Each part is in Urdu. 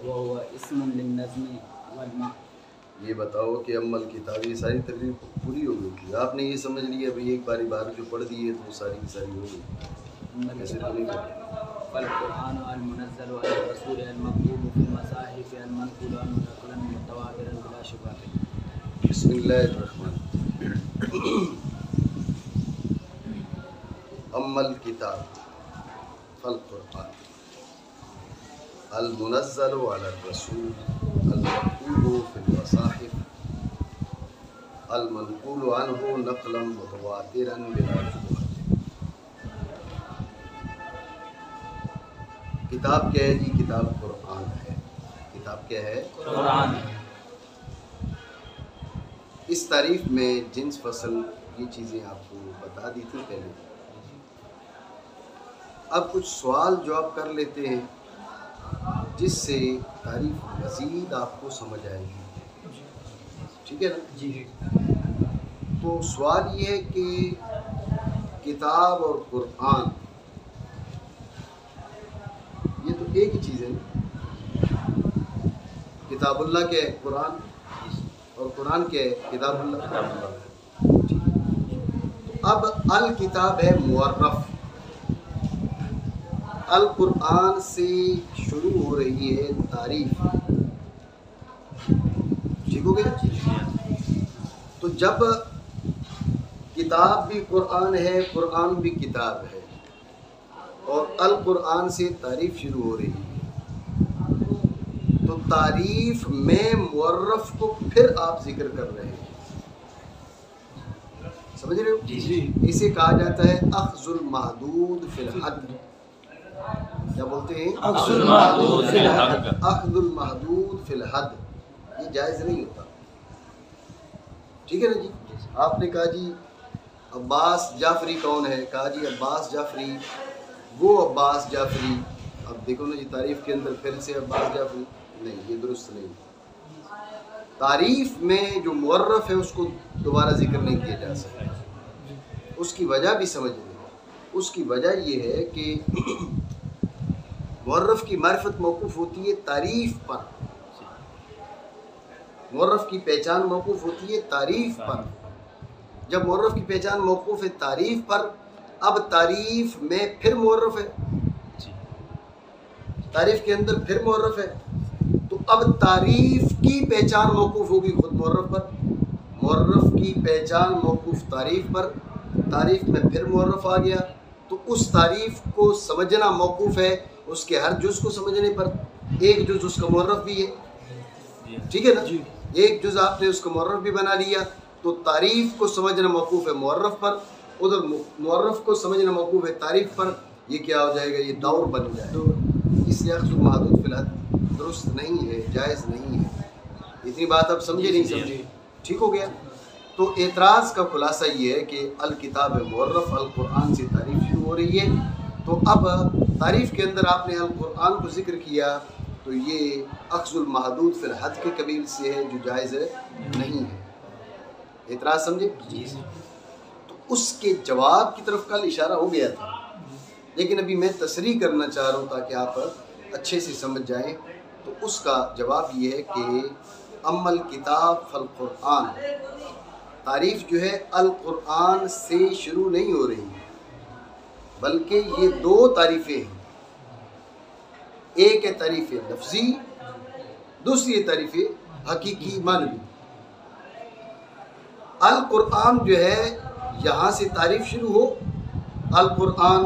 وهو اسم للنظم والماء. یہ بتاؤ کہ امل کتاب، یہ ساری تقریر پوری ہو گئی تھی، آپ نے یہ سمجھ لیا بھائی ایک باری بار جو پڑھ دی ہے تو وہ ساری کی ساری ہو گئی. ایسے تو نہیں کرتے. فالقرآن المنزل على الرسول المكتوب في المصاحف المنقول منقلا متواترا بلا شبهة. بسم اللہ الرحمن. اما الکتاب فالقرآن المنزل على الرسول المكتوب في المصاحف المنقول عنه نقلا متواترا بلا شبهة. کتاب کیا ہے جی؟ کتاب قرآن ہے. کتاب کیا ہے؟ قرآن. اس تعریف میں جنس فصل یہ چیزیں آپ کو بتا دی تھی پہلے. اب کچھ سوال جواب کر لیتے ہیں جس سے تعریف مزید آپ کو سمجھ آئے گی. ٹھیک ہے نا جی. تو سوال یہ ہے کہ کتاب اور قرآن یہ تو ایک ہی چیز ہے نا. کتاب اللہ کیا ہے؟ قرآن. اور قرآن کیا ہے؟ کتاب اللہ. اب الکتاب ہے معرف. القرآن سے شروع ہو رہی ہے تعریف. ٹھیک ہو گیا؟ تو جب کتاب بھی قرآن ہے، قرآن بھی کتاب ہے، اور القرآن سے تعریف شروع ہو رہی ہے، تو تعریف میں معرف کو پھر آپ ذکر کر رہے ہیں. سمجھ رہے ہو؟ جی. اسے کہا جاتا ہے اخذ المحدود فی الحد. کیا بولتے ہیں؟ اخذ المحدود فی الحد. اخذ المحدود فی الحد. یہ جائز نہیں ہوتا. ٹھیک ہے نا جی. آپ نے کہا جی عباس جعفری کون ہے؟ کہا جی عباس جعفری وہ عباس جعفری. اب دیکھو نا جی تعریف کے اندر پھر سے عباس جعفری. نہیں، یہ درست نہیں. تعریف میں جو معرف ہے اس کو دوبارہ ذکر نہیں کیا جا سکتا. اس کی وجہ بھی سمجھ لیں. اس کی وجہ یہ ہے کہ معرف کی معرفت موقوف ہوتی ہے تعریف پر. معرف کی پہچان موقوف ہوتی ہے تعریف پر. جب معرف کی پہچان موقوف ہے تعریف پر، اب تعریف میں پھر معرف ہے، تعریف کے اندر پھر معرف ہے، تو اب تعریف کی پہچان موقوف ہوگی خود معرف پر. معرف کی پہچان موقوف تعریف پر، تعریف میں پھر معرف آ گیا، تو اس تعریف کو سمجھنا موقوف ہے اس کے ہر جز کو سمجھنے پر. ایک جز اس کا معرف بھی ہے. ٹھیک ہے نا جی. ایک جز آپ نے اس کا معرف بھی بنا لیا، تو تعریف کو سمجھنا موقوف ہے معرف پر، ادھر معرف کو سمجھنا موقوف ہے تعریف پر. یہ کیا ہو جائے گا؟ یہ دور بن جائے گا. اس لیے اخذ المحدود فی الحد درست نہیں ہے، جائز نہیں ہے. اتنی بات اب سمجھے نہیں سمجھے؟ ٹھیک ہو گیا. تو اعتراض کا خلاصہ یہ ہے کہ الکتاب معرف، القرآن سے تعریف شروع ہو رہی ہے، تو اب تعریف کے اندر آپ نے القرآن کو ذکر کیا تو یہ اخذ المحدود فی الحد کے قبیل سے ہے جو جائز نہیں ہے. اعتراض سمجھے؟ تو اس کے جواب کی طرف کل اشارہ ہو گیا تھا، لیکن ابھی میں تصریح کرنا چاہ رہا ہوں تاکہ آپ اچھے سے سمجھ جائیں. تو اس کا جواب یہ ہے کہ اما الکتاب فالقرآن، تعریف جو ہے القرآن سے شروع نہیں ہو رہی، بلکہ یہ دو تعریفیں ہیں. ایک ہے تعریف لفظی، دوسری ہے تعریف حقیقی معنوی. القرآن جو ہے یہاں سے تعریف شروع ہو. القرآن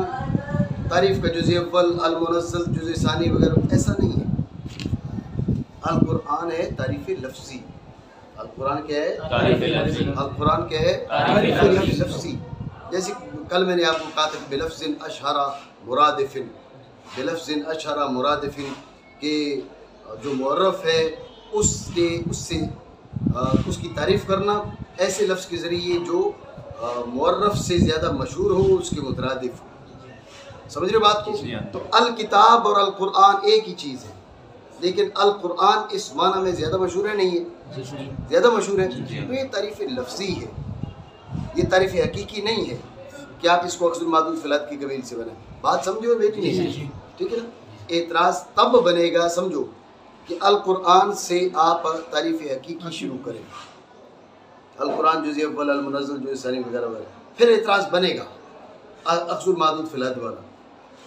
تعریف کا جزء اول، المنزل جزء ثانی وغیرہ ایسا نہیں ہے. القرآن ہے تعریف لفظی. القرآن کیا ہے؟ تعریف لفظی. القرآن کیا ہے؟ تعریف لفظی. جیسے کل میں نے آپ کو کہا تھا کہ بلفظ اشہر مرادف، بلفظ اشہر مرادف، کہ جو معرف ہے اس کی تعریف کرنا ایسے لفظ کے ذریعے جو معرف سے زیادہ مشہور ہو، اس کے مترادف ہو. سمجھ رہے بات کو؟ تو الکتاب اور القرآن ایک ہی چیز ہے، لیکن القرآن اس معنی میں زیادہ مشہور ہے نہیں ہے؟ زیادہ مشہور ہے. تو یہ تعریف لفظی ہے، یہ تعریف حقیقی نہیں ہے کہ آپ اس کو اخذ المحدود فی الحد کی قبیل سے بنائیں. بات سمجھو بیٹی نہیں؟ ٹھیک ہے نا. اعتراض تب بنے گا، سمجھو، کہ القرآن سے آپ تعریف حقیقی شروع کریں، القرآن جزء اول المنزل جزء ثانی وغیرہ وغیرہ، پھر اعتراض بنے گا اخذ المحدود فی الحد والا،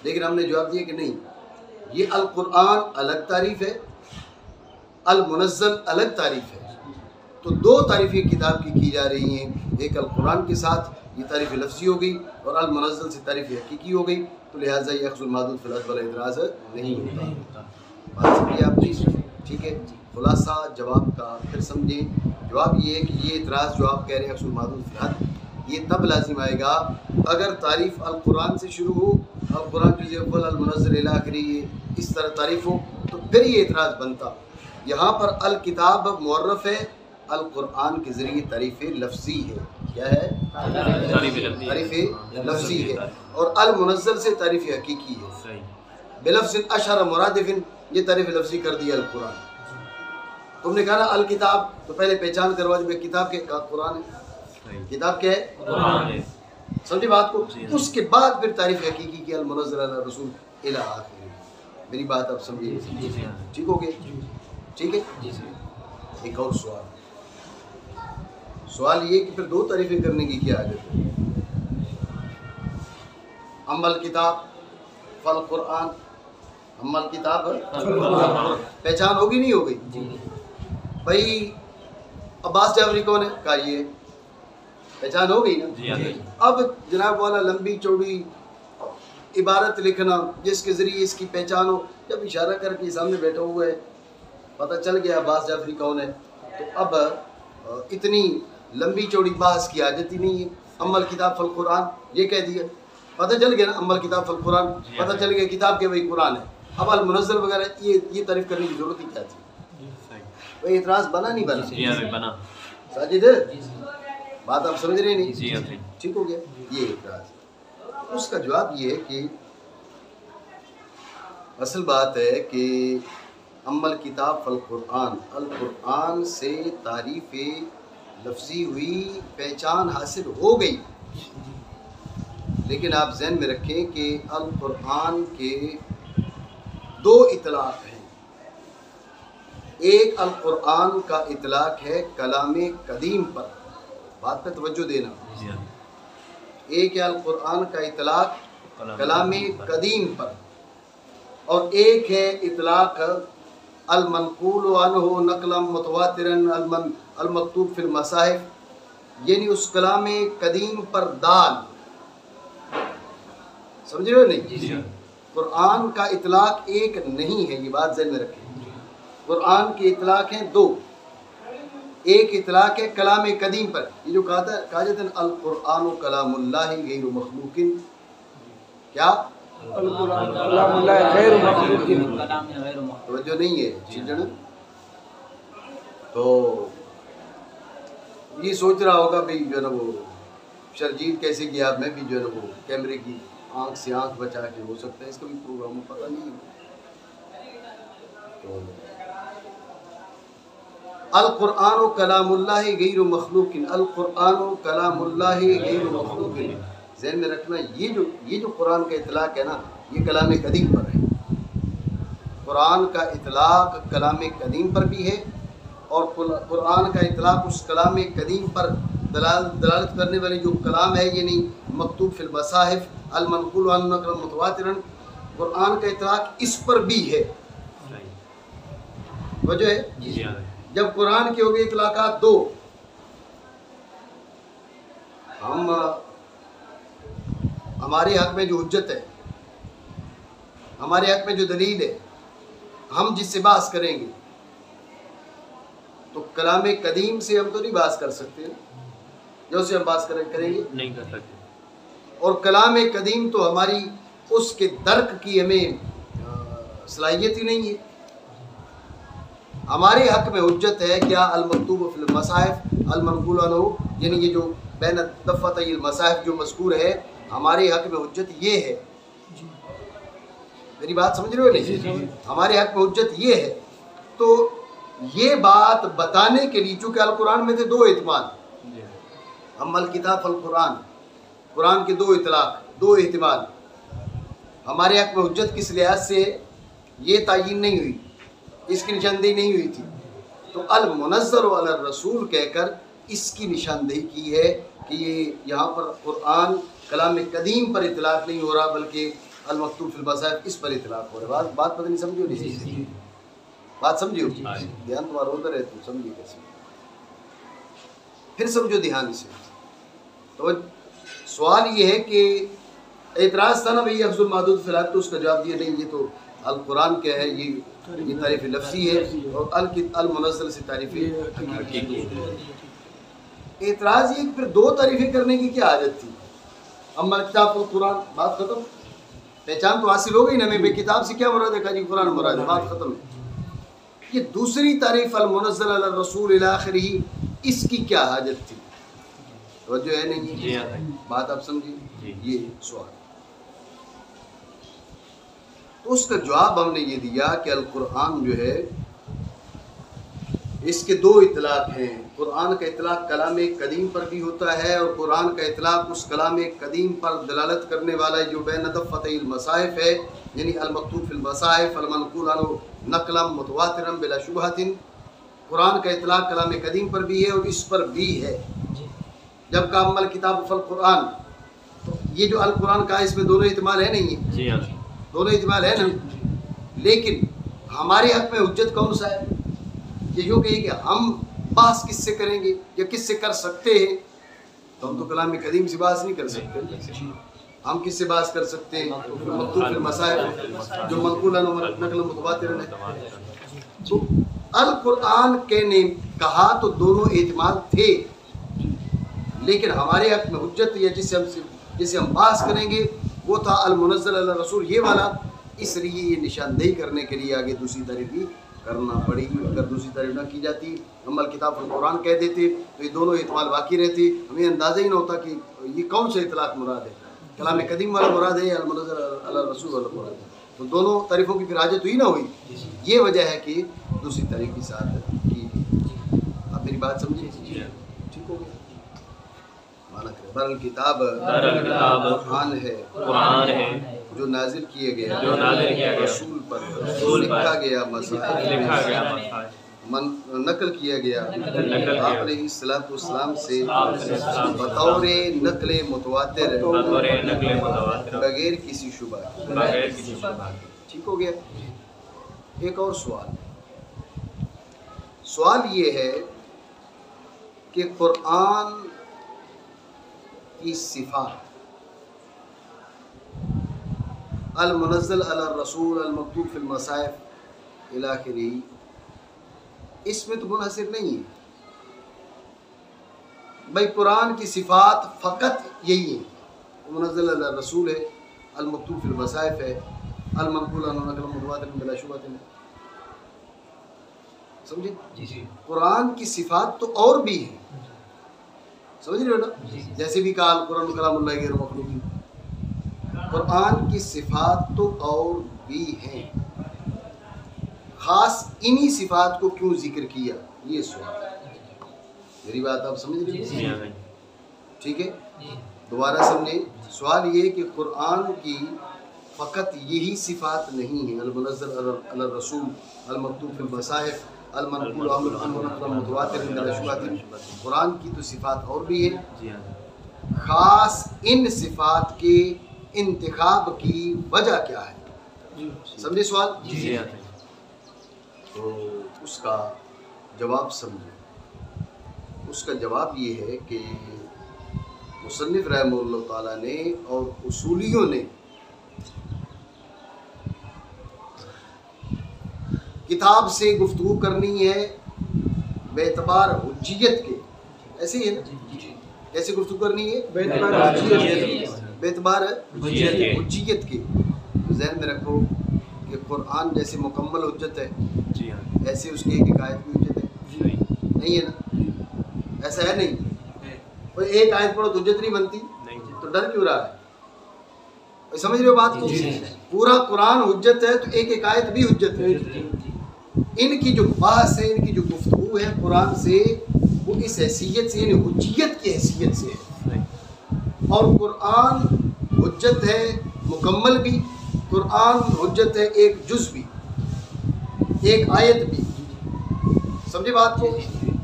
لیکن ہم نے جواب دیا کہ نہیں، یہ القرآن الگ تعریف ہے، المنزل الگ تعریف ہے، تو دو تعریفیں کتاب کی جا رہی ہیں، ایک القرآن کے ساتھ یہ تعریف لفظی ہو گئی اور المنزل سے تعریف حقیقی ہو گئی، تو لہٰذا یہ اخذ المحدود فی الحد والا اعتراض نہیں ہوتا۔ بات سمجھے آپ نے؟ ٹھیک ہے، خلاصہ جواب کا پھر سمجھیں، جواب یہ ہے کہ یہ اعتراض جو آپ کہہ رہے ہیں اخذ المحدود فی الحد، یہ تب لازم آئے گا اگر تعریف القرآن سے شروع ہو، القرآن جزء اول المنزل الی آخری اس طرح تعریف ہو، تو پھر یہ اعتراض بنتا۔ یہاں پر الکتاب معرف ہے، القرآن کے ذریعے تعریف لفظی ہے، کیا ہے؟ تعریف لفظی ہے، اور المنزل سے تعریف حقیقی ہے، بلفظ اشہر مرادف، یہ تعریف لفظی کر دیا القرآن۔ تم نے کہا نا الکتاب، تو پہلے پہچان کروا دی کتاب کے قرآن ہے، کتاب کیا ہے؟ قرآن ہے، سمجھے بات کو؟ اس کے بعد پھر تعریف حقیقی کی المنزل علی رسول الی آخر۔ میری بات آپ سمجھیے، ٹھیک ہو گیا؟ ٹھیک ہے، ایک اور سوال یہ کہ پھر دو تعریفیں کرنے کی کیا حاجت ہے؟ اما الکتاب فالقرآن، اما الکتاب پہچان ہوگی نہیں ہو گئی؟ بھائی عباس جعفری کون ہے؟ کہا یہ پہچان ہو گئی نا؟ اب جناب والا لمبی چوڑی عبارت لکھنا جس کے ذریعے اس کی پہچان ہو، جب اشارہ کر کے سامنے بیٹھا ہوا ہے پتہ چل گیا عباس جعفری کون ہے، تو اب اتنی لمبی چوڑی بحث کی حاجت ہی نہیں ہے۔ اما الکتاب فالقرآن یہ کہہ دیا، پتہ چل گیا نا، اما الکتاب فالقرآن، پتہ چل گیا کتاب کے وہی قرآن ہے، اب المنزل وغیرہ یہ تعریف کرنے کی ضرورت ہی کیا تھی؟ کوئی اعتراض بنا نہیں بنا؟ ساجد بات آپ سمجھ رہے نہیں؟ ٹھیک ہو گیا، یہ اعتراض۔ اس کا جواب یہ ہے کہ اصل بات ہے کہ اما الکتاب فالقرآن، القرآن سے تعریف لفظی ہوئی، پہچان حاصل ہو گئی، لیکن آپ ذہن میں رکھیں کہ القرآن کے دو اطلاق ہیں۔ ایک القرآن کا اطلاق ہے کلام قدیم پر، بات پہ توجہ دینا، ایک ہے القرآن کا اطلاق کلام قدیم پر، اور ایک ہے اطلاق المنقول عنہ نقلا متواترا المکتوب فی المصاحف، یعنی اس کلام قدیم پر دال، سمجھ رہے ہو نہیں؟ قرآن کا اطلاق ایک نہیں ہے، یہ بات ذہن میں رکھیں، قرآن کے اطلاق ہیں دو، ایک اطلاق ہے کلام قدیم پر، یہ جو کہا جاتا ہے القرآن کلام اللہ غیر مخلوق، کیا؟ القرآن کلام اللہ غیر مخلوق، توجہ نہیں ہے چلجن؟ تو یہ سوچ رہا ہوگا بھئی جو ہے نا وہ شرجیل کیسے کیا، میں بھی جو ہے نا وہ کیمرے کی آنکھ سے آنکھ بچا کے ہو سکتا ہے اس کا بھی پروگرام پتہ نہیں ہے۔ تو القرآن کلام اللہ غیر مخلوق، القرآن کلام اللہ غیر مخلوق، ذہن میں رکھنا یہ جو قرآن کا اطلاق ہے نا، یہ کلام قدیم پر ہے، قرآن کا اطلاق کلام قدیم پر بھی ہے، اور قرآن کا اطلاق اس کلام قدیم پر دلالت کرنے والے جو کلام ہے، یعنی مکتوب فی المصاحف المنقول عنہ نقلا متواترا، قرآن کا اطلاق اس پر بھی ہے، وجہ ہے جب قرآن کے ہو گئے اطلاقات دو، ہمارے حق میں جو حجت ہے، ہمارے حق میں جو دلیل ہے، ہم جس سے بحث کریں گے تو کلام قدیم سے ہم تو نہیں بحث کر سکتے، جو سے ہم بحث کریں گے نہیں کر سکتے، اور کلام قدیم تو ہماری اس کے درک کی ہمیں صلاحیت ہی نہیں ہے۔ ہمارے حق میں حجت ہے کیا؟ المکتوب فی المصاحف المنقول عنہ، یعنی یہ جو بین دفتي المصاحف جو مذکور ہے، ہمارے حق میں حجت یہ ہے، میری بات سمجھ رہے ہو نہیں؟ ہمارے حق میں حجت یہ ہے، تو یہ بات بتانے کے لیے چونکہ القرآن میں تھے دو احتمال، اما الکتاب فالقرآن، قرآن کے دو اطلاق، دو احتمال، ہمارے حق میں حجت کس لحاظ سے یہ تعین نہیں ہوئی اس کی نشاندہی نہیں ہوئی تھی، تو المنزل علی الرسول کہہ کر اس کی نشاندہی کی ہے کہ یہ یہاں پر قرآن کلام قدیم پر اطلاق نہیں ہو رہا بلکہ المکتوب فی المصاحف اس پر اطلاق ہو رہا ہے۔ بات پتہ نہیں سمجھو نہیں؟ بات سمجھو؟ دھیان تمہارا ادھر ہے تو سمجھے کیسے؟ پھر سمجھو دھیان سے۔ تو سوال یہ ہے کہ اعتراض تھا نا بھئی افضل المحدود فی الحال، تو اس کا جواب دیا نہیں، یہ تو القرآن کیا ہے، یہ تعریف لفظی ہے اور المنزل سے تعریف حقیقی ہے۔ اعتراض یہ کہ پھر دو تعریفیں کرنے کی کیا حاجت تھی؟ اما کتاب القرآن، بات ختم، پہچان تو حاصل ہو گئی نا، میں بے کتاب سے کیا مراد ہے؟ کہا جی قرآن مراد ہے، بات ختم ہے۔ یہ دوسری تعریف المنزل علی الرسول الی آخرہ، اس کی کیا حاجت تھی؟ توجہ ہے نہیں؟ بات آپ سمجھیں؟ یہ سوال، تو اس کا جواب ہم نے یہ دیا کہ القرآن جو ہے اس کے دو اطلاق ہیں۔ قرآن کا اطلاق کلام قدیم پر بھی ہوتا ہے، اور قرآن کا اطلاق اس کلام قدیم پر دلالت کرنے والا جو بین دفتہ المصاحف ہے، یعنی المکتوب فی المصاحف المنقول عنہ نقلا متواترا بلا شبہۃ۔ قرآن کا اطلاق کلام قدیم پر بھی ہے اور اس پر بھی ہے۔ جب کہا اما الکتاب فالقرآن، تو یہ جو القرآن کا ہے اس میں دونوں احتمال ہے نہیں ہے؟ دونوں احتمال ہے نا، لیکن ہمارے حق میں حجت کون سا ہے؟ یہ کہ ہم بحث کس سے کریں گے یا کس سے کر سکتے ہیں؟ تو ہم تو کلام قدیم سے بحث نہیں کر سکتے، ہم کس سے بحث کر سکتے ہیں؟ مکتوب فی المصاحف جو منقول نقل متواتر ہے۔ تو القرآن کے نے کہا تو دونوں احتمال تھے، لیکن ہمارے حق میں حجت یا جسے ہم بحث کریں گے وہ تھا المنزل علی الرسول، یہ والا۔ اس لیے یہ نشاندہی کرنے کے لیے آگے دوسری تعریف بھی کرنا پڑے گی۔ اگر دوسری تعریف نہ کی جاتی، اما الکتاب القرآن کہہ دیتے تو یہ دونوں احتمال باقی رہتے، ہمیں اندازہ ہی نہ ہوتا کہ یہ کون سا اطلاق مراد ہے، کلام قدیم والا مراد ہے یا المنزل علی الرسول والا مراد ہے۔ تو دونوں تعریفوں کی پھر حاجت ہوئی نہ ہوئی، یہ وجہ ہے کہ دوسری تعریف کی ساتھ کی۔ آپ میری بات سمجھے؟ ٹھیک ہو گیا؟ کتاب قرآن ہے جو نازل کیے گیا رسول پر، لکھا گیا نقل کیا گیا آپ علیہ الصلوۃ والسلام سے بطور نقل متواتر بغیر کسی شبہ۔ ٹھیک ہو گیا؟ ایک اور سوال یہ ہے کہ قرآن کی صفات المنزل علی الرسول المکتوب فی المصاحف الی آخرہ، اس میں تو منحصر نہیں ہے۔ بھائی قرآن کی صفات فقط یہی ہے، منزل علی الرسول ہے، المکتوب فی المصاحف ہے، المنقول عنہ نقلا متواترا بلا شبہۃ۔ سمجھے؟ قرآن کی صفات تو اور بھی ہیں، سمجھ رہے ہو نا؟ جیسے بھی کہا القرآن کلام اللہ غیر مخلوق، قرآن کی صفات تو اور بھی ہیں، خاص انہی صفات کو کیوں ذکر کیا؟ یہ سوال ہے۔ میری بات آپ سمجھ رہے ہیں؟ ٹھیک ہے، دوبارہ سمجھیں۔ سوال یہ کہ قرآن کی فقط یہی صفات نہیں ہیں، المنزل علی الرسول المکتوب فی المصاحف المنقول عنہ نقلا متواتر بلا شبہۃ، قرآن کی تو صفات اور بھی ہیں، خاص ان صفات کے انتخاب کی وجہ کیا ہے؟ سمجھے سوال؟ تو اس کا جواب سمجھیں۔ اس کا جواب یہ ہے کہ مصنف رحمہ اللہ تعالیٰ نے اور اصولیوں نے کتاب سے گفتگو کرنی ہے بے اعتبار حجیت کے، ایسے ہی ہے نا؟ کیسے گفتگو کرنی ہے؟ بے اعتبار حجیت کے۔ ذہن میں رکھو کہ قرآن جیسے مکمل حجت ہے، ایسے اس کی ایک آیت بھی حجت ہے، نہیں ہے نا؟ ایسا ہے نہیں؟ کوئی ایک آیت پڑھو تو حجت نہیں بنتی، تو ڈر کیوں رہا ہے؟ سمجھ رہے ہو بات کو؟ پورا قرآن حجت ہے تو ایک ایک آیت بھی حجت ہے۔ ان کی جو بحث ہے، ان کی جو گفتگو ہے قرآن سے، وہ اس حیثیت سے، یعنی حجیت کی حیثیت سے ہے۔ اور قرآن حجت ہے مکمل بھی، قرآن حجت ہے ایک جز بھی۔ ایک آیت بھی، سمجھے بات کو؟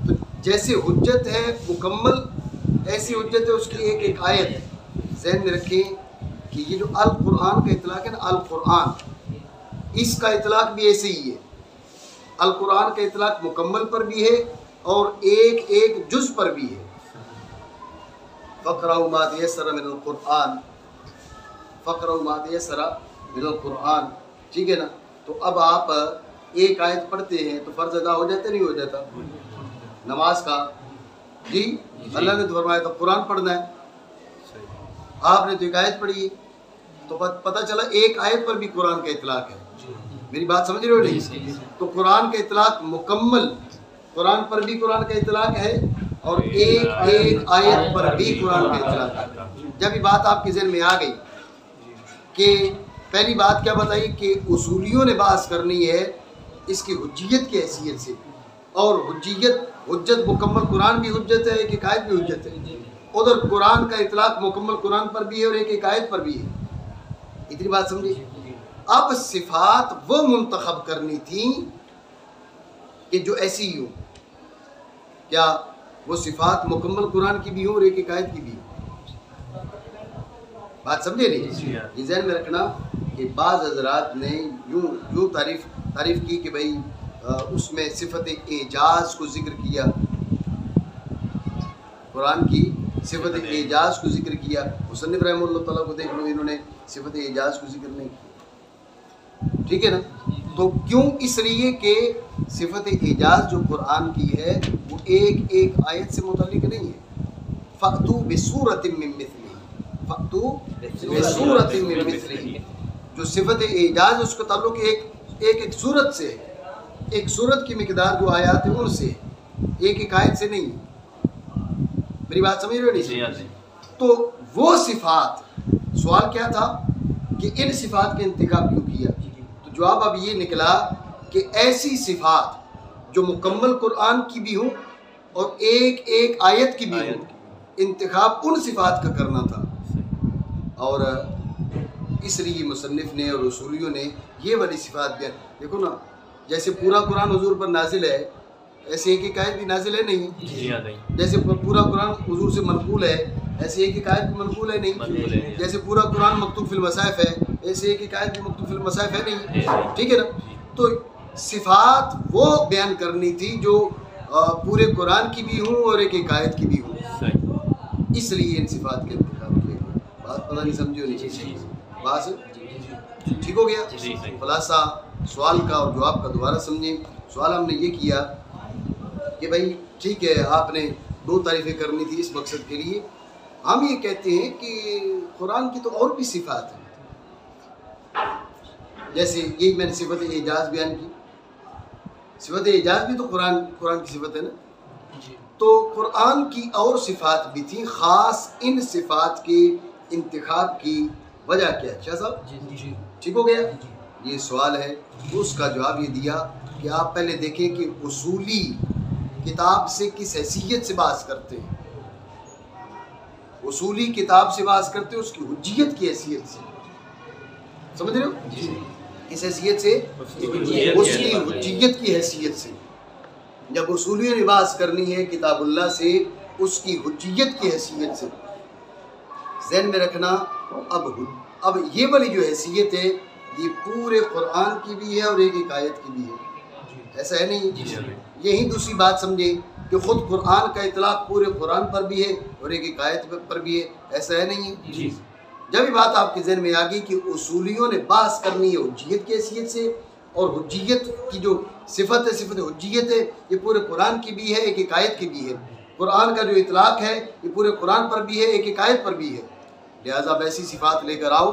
تو جیسے حجت ہے مکمل، ایسی حجت ہے اس کی ایک ایک آیت۔ ذہن میں رکھیں کہ یہ جو القرآن کا اطلاق ہے نا، القرآن، اس کا اطلاق بھی ایسے ہی ہے۔ القرآن کا اطلاق مکمل پر بھی ہے اور ایک ایک جز پر بھی ہے۔ فَقْرَأُوا مَا تَيَسَّرَ مِنَ الْقُرْآنِ، فَقْرَأُوا مَا تَيَسَّرَ مِنَ الْقُرْآنِ، ٹھیک ہے نا؟ تو اب آپ ایک آیت پڑھتے ہیں تو فرض ادا ہو جاتا نہیں ہو جاتا نماز کا؟ جی اللہ نے تو فرمایا تھا قرآن پڑھنا ہے، آپ نے تو ایک آیت پڑھی ہے، تو پتہ چلا ایک آیت پر بھی قرآن کا اطلاق ہے۔ میری بات سمجھ رہے ہو نہیں؟ تو قرآن کا اطلاق مکمل، قرآن پر بھی قرآن کا اطلاق ہے اور ایک ایک آیت پر بھی قرآن کا اطلاق ہے۔ جب یہ بات آپ کے ذہن میں آ گئی کہ پہلی بات کیا بتائی کہ اصولیوں نے بحث کرنی ہے اس کی حجیت کی حیثیت سے، اور حجت مکمل قرآن بھی حجت ہے، ایک ایک آیت بھی حجت ہے، ادھر قرآن کا اطلاق مکمل قرآن پر بھی ہے اور ایک ایک آیت پر بھی ہے۔ اتنی بات سمجھے؟ اب صفات وہ منتخب کرنی تھی کہ جو ایسی ہی ہوں، کیا وہ صفات مکمل قرآن کی بھی ہوں اور ایک ایک آیت کی بھی ہوں؟ بات سمجھے نہیں؟ یہ ذہن میں رکھنا کہ بعض حضرات نے یوں تعریف کی کہ بھئی اس میں صفت اعجاز کو ذکر کیا، قرآن کی صفت اعجاز کو ذکر کیا۔ مصنف رحمہ اللہ تعالیٰ کو دیکھ لو، انہوں نے صفت اعجاز کو ذکر نہیں کیا، ٹھیک ہے نا؟ تو کیوں؟ اس لیے کہ صفت اعجاز جو قرآن کی ہے وہ ایک ایک آیت سے متعلق نہیں ہے۔ فَأْتُوا بِسُورَةٍ مِّن مِّثْلِهِ، فَأْتُوا بِسُورَةٍ مِّن مِّثْلِهِ، جو صفت اعجاز اس کا تعلق ایک ایک صورت سے ہے، ایک صورت کی مقدار جو آیات ہیں ان سے، ایک ایک آیت سے نہیں۔ میری بات سمجھ رہے ہو نہیں؟ تو وہ صفات، سوال کیا تھا کہ ان صفات کا انتخاب کیوں کیا؟ تو جواب اب یہ نکلا کہ ایسی صفات جو مکمل قرآن کی بھی ہوں اور ایک ایک آیت کی بھی ہوں، انتخاب ان صفات کا کرنا تھا۔ اور اس لیے مصنف نے اور اصولیوں نے یہ والی صفات بیان، دیکھو نا، جیسے پورا قرآن حضور پر نازل ہے ایسے ایک ایک آیت بھی نازل ہے نہیں، جیسے پورا قرآن حضور سے منقول ہے ایسے ایک ایک آیت بھی منقول ہے نہیں، جیسے پورا قرآن مکتوب فی المصاحف ہے ایسے ایک ایک آیت بھی مکتوب فی المصاحف ہے نہیں، ٹھیک ہے نا؟ تو صفات وہ بیان کرنی تھی جو پورے قرآن کی بھی ہوں اور ایک ایک آیت کی بھی ہوں، اس لیے ان صفات کا انتخاب کیا گیا۔ بات پتہ نہیں سمجھو نہیں؟ بات ٹھیک ہو گیا؟ خلاصہ سوال کا اور جواب کا دوبارہ سمجھیں۔ سوال ہم نے یہ کیا کہ بھائی ٹھیک ہے آپ نے دو تعریفیں کرنی تھی اس مقصد کے لیے، ہم یہ کہتے ہیں کہ قرآن کی تو اور بھی صفات ہیں، جیسے یہی میں نے صفت اعجاز بیان کی، صفت اعجاز بھی تو قرآن کی صفت ہے نا، تو قرآن کی اور صفات بھی تھیں، خاص ان صفات کے انتخاب کی وجہ کیا ہے؟ شاہ صاحب ٹھیک ہو گیا؟ یہ سوال ہے، اس کا جواب یہ دیا کہ آپ پہلے دیکھیں کہ اصولی کتاب سے کس حیثیت سے بحث کرتے ہیں، اصولی کتاب سے بحث کرتے ہیں اس کی حجیت کی حیثیت سے، سمجھ رہے ہو؟ کس حیثیت سے؟ اس کی حجیت کی حیثیت سے۔ جب اصولیوں نے بحث کرنی ہے کتاب اللہ سے اس کی حجیت کی حیثیت سے، ذہن میں رکھنا اب یہ والی جو حیثیت ہے یہ پورے قرآن کی بھی ہے اور ایک ایک آیت کی بھی ہے، ایسا ہے نہیں؟ یہی دوسری بات سمجھیں کہ خود قرآن کا اطلاق پورے قرآن پر بھی ہے اور ایک ایک آیت پر بھی ہے، ایسا ہے نہیں؟ جب یہ بات آپ کے ذہن میں آ گئی کہ اصولیوں نے بحث کرنی ہے حجیت کی حیثیت سے، اور حجیت کی جو صفت ہے صفت حجیت ہے یہ پورے قرآن کی بھی ہے ایک ایک آیت کی بھی ہے، قرآن کا جو اطلاق ہے یہ پورے قرآن پر بھی ہے ایک ایک آیت پر بھی ہے، لہٰذا اب ایسی صفات لے کر آؤ